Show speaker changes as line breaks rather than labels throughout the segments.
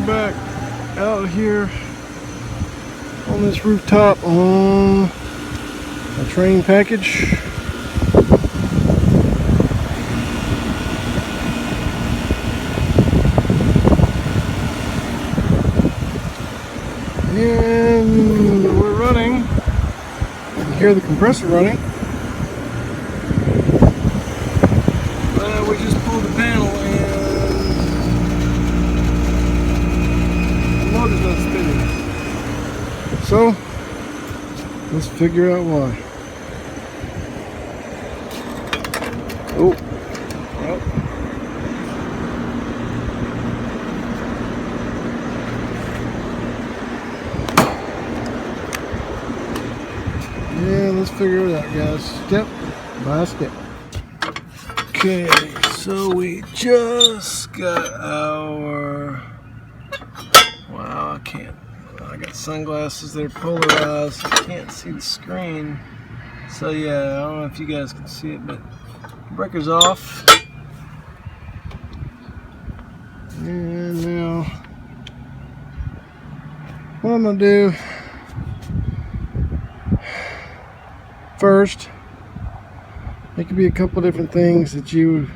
Back out here on this rooftop on a Trane package. And we're running. You can hear the compressor running. We just pulled the panel and motor's not spinning. So let's figure out why. Oh, yep. Yeah, let's figure it out, guys. Step by step. Okay, so we just got our... Wow, I got sunglasses that are polarized. I can't see the screen. So yeah, I don't know if you guys can see it, but breaker's off. And now, what I'm gonna do first, it could be a couple different things that you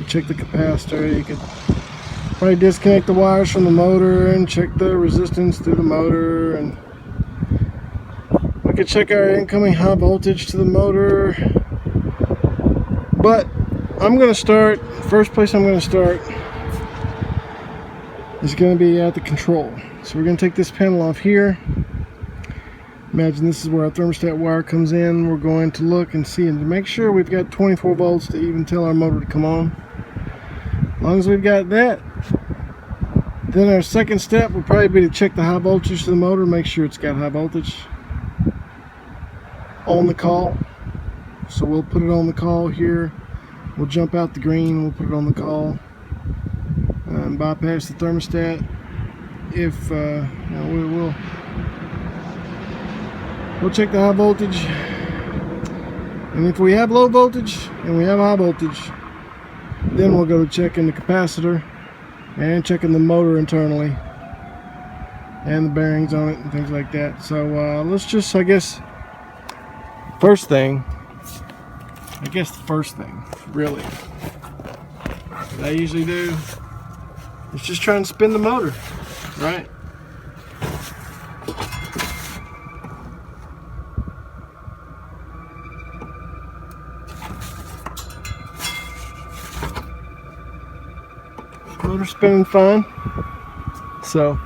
check the capacitor. You could probably disconnect the wires from the motor and check the resistance through the motor, and we could check our incoming high voltage to the motor. But I'm going to start, first place I'm going to start is going to be at the control. So we're going to take this panel off here. Imagine this is where our thermostat wire comes in. We're going to look and see and to make sure we've got 24 volts to even tell our motor to come on. As long as we've got that, then our second step would probably be to check the high voltage to the motor, make sure it's got high voltage on the call. So we'll put it on the call here. We'll jump out the green, we'll put it on the call, and bypass the thermostat. If we'll check the high voltage, and if we have low voltage and we have high voltage, then we'll go to checking the capacitor and checking the motor internally and the bearings on it and things like that. So let's just, I guess the first thing really that I usually do is just try and spin the motor, right? Motor's spinning fine, so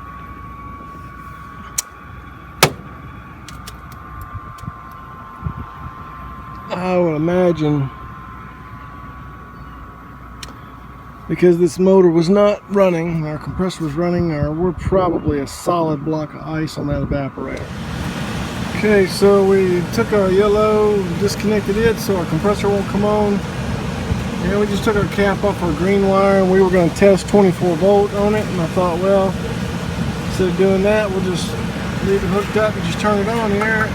I would imagine, because this motor was not running, our compressor was running, or we're probably a solid block of ice on that evaporator. Okay, so we took our yellow, disconnected it so our compressor won't come on. And we just took our cap off our green wire, and we were going to test 24 volt on it, and I thought, well, instead of doing that, we'll just leave it hooked up and just turn it on here,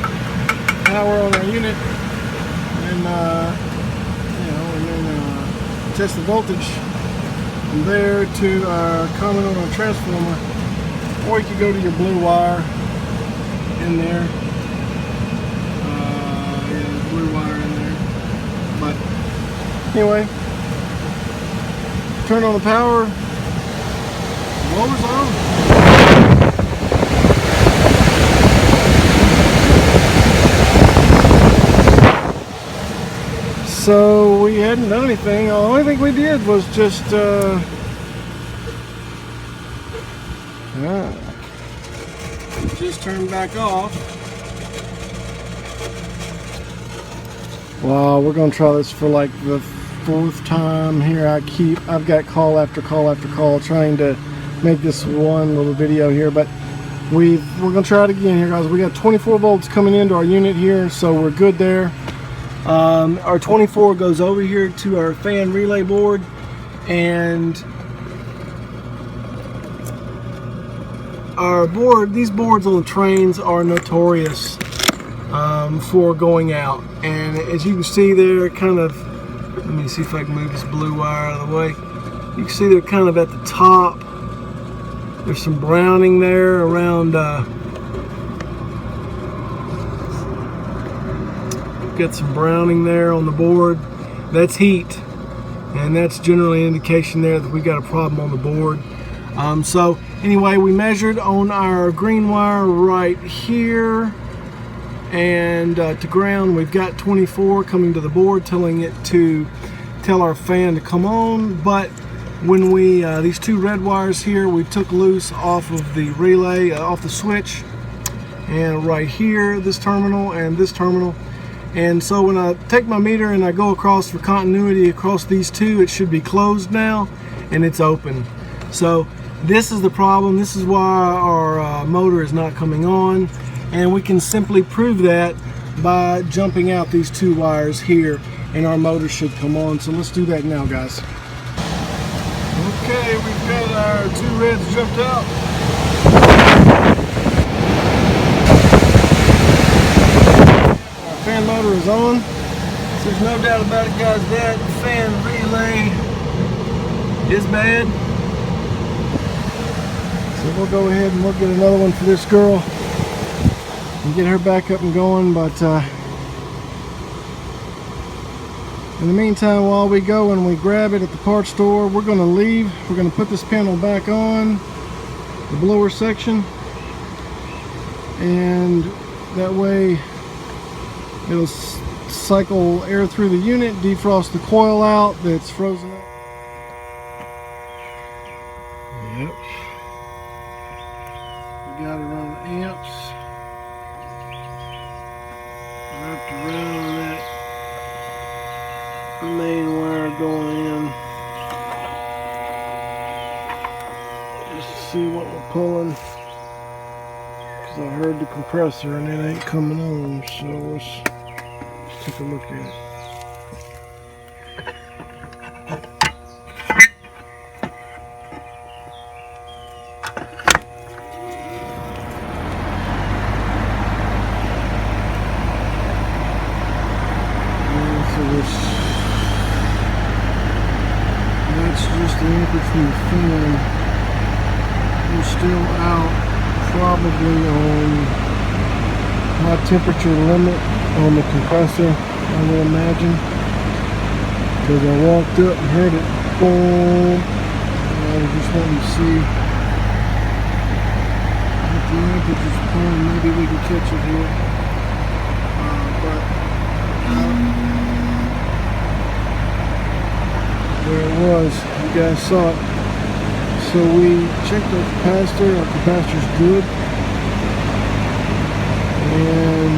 power on our unit, and test the voltage from there to our common on our transformer. Or you could go to your blue wire in there. Yeah, blue wire in there. But anyway, turn on the power, blower's on. So we hadn't done anything. The only thing we did was just turn back off. Wow, we're gonna try this for like the fourth time here. I've got call after call after call trying to make this one little video here, but we're gonna try it again here, guys. We got 24 volts coming into our unit here, so we're good there. Our 24 goes over here to our fan relay board, and these boards on the trains are notorious for going out. And as you can see, they're kind of, let me see if I can move this blue wire out of the way. You can see they're kind of at the top. There's some browning there around, got some browning there on the board. That's heat, and that's generally an indication there that we got a problem on the board. So anyway, we measured on our green wire right here, and to ground we've got 24 coming to the board, telling it to tell our fan to come on. But when we these two red wires here, we took loose off of the relay, off the switch, and right here, this terminal and this terminal. And so when I take my meter and I go across for continuity across these two, it should be closed now, and it's open. So this is the problem. This is why our motor is not coming on, and we can simply prove that by jumping out these two wires here, and our motor should come on. So let's do that now, guys. Okay, we've got our two reds jumped out. Our fan motor is on. So there's no doubt about it, guys, that fan relay is bad. So we'll go ahead and we'll get another one for this girl and get her back up and going. But in the meantime, while we go and we grab it at the parts store, we're going to leave. We're going to put this panel back on the blower section, and that way it'll cycle air through the unit, defrost the coil out that's frozen up. Yep. We got it on amps wrapped around that main wire going in. Just to see what we're pulling, because I heard the compressor and it ain't coming on. So let's take a look at it. That's just the input from the fan. We're still out probably on high temperature limit on the compressor, I would imagine, because I walked up and heard it boom. I was just wanting to see if the ampage is pulling. Maybe we can catch it here. There it was, you guys saw it. So we checked our capacitor's good, and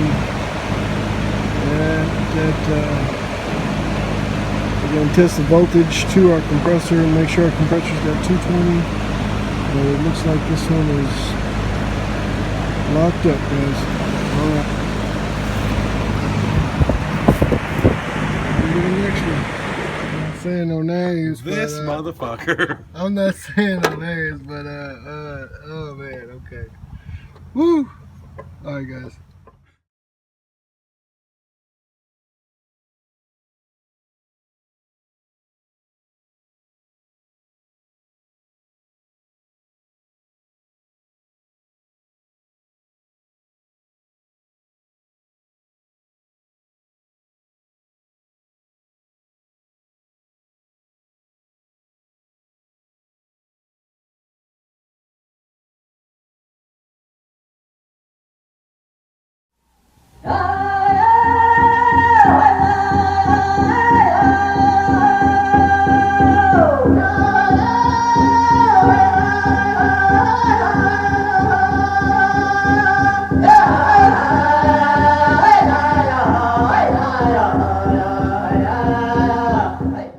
we're going to test the voltage to our compressor and make sure our compressor's got 220, but it looks like this one is locked up, guys. Alright. We'll do the next one. Saying no names,
this motherfucker.
I'm not saying no names, but oh man, okay. Woo! Alright, guys.
Ah!